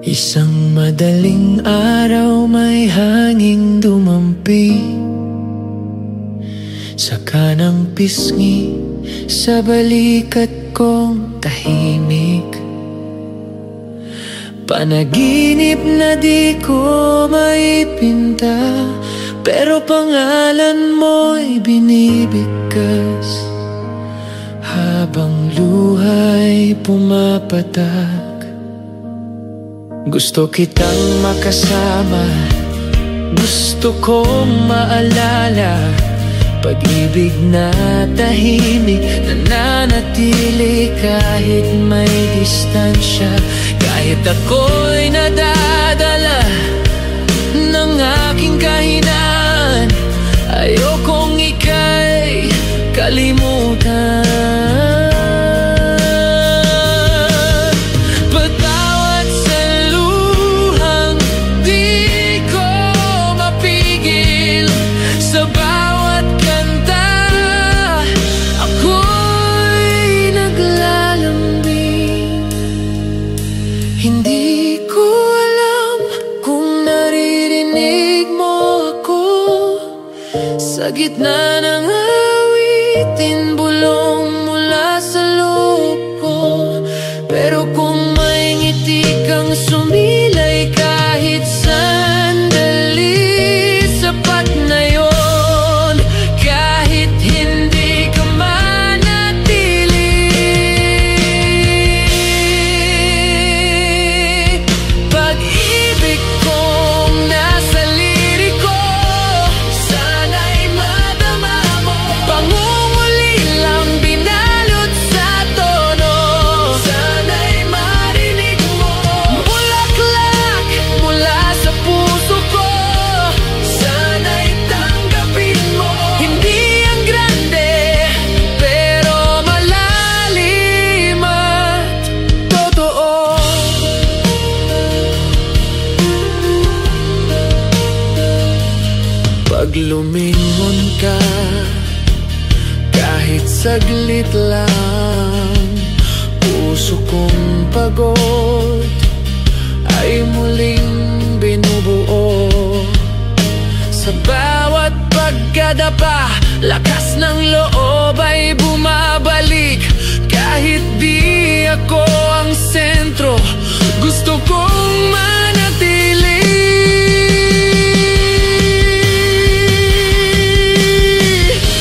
Isang madaling araw may hanging dumampi sa kanang pisngi sa balikat kong tahimik. Panaginip na di ko maipinta, pero pangalan mo'y binibigkas habang luha'y pumapatak. Gusto kitang makasama, gusto kong maalala, pag-ibig na tahimik, nananatili kahit may distansya. Kahit ako'y nadadala ng aking kahinaan, ayokong ika'y kalimutan. Hindi ko alam kung naririnig mo ako sa gitna ng awitin, bulong mula sa loob ko. Pero kung may ngiti kang sumilay kahit sandali, sapat na yon. Kahit hindi ka manatili, pag-ibig kong nasa liriko, sana'y madama mo. Pangungulilang binalot sa tono, sana'y marinig mo. Bulaklak mula sa puso ko, sana'y tanggapin mo. Hindi ang grande, pero malalim at totoo. Pag lumingon ka, kahit saglit lang, puso kong pagod ay muling binubuo. Sa bawat pagkadapa, lakas ng loob ay bumabalik. Kahit di ako ang sentro, gusto kong manatili.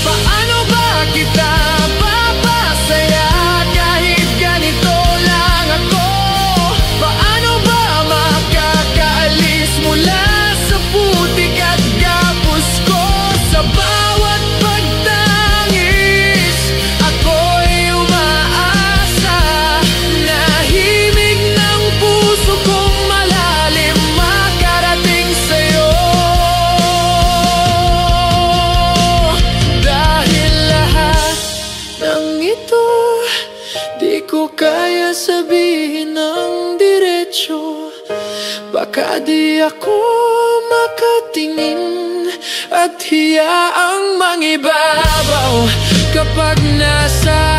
Paano ba kita papasaya kahit ganito lang ako? Paano ba makakaalis mula sa putik at gapos ko? Sa bawat pagtangis, ako'y umaasa na himig ng puso kong malalim makarating sa'yo. Dahil lahat ng ito, di ko kaya sabihin ng diretsyo. Baka di ako makatingin at hiyaang mangibabaw kapag nasa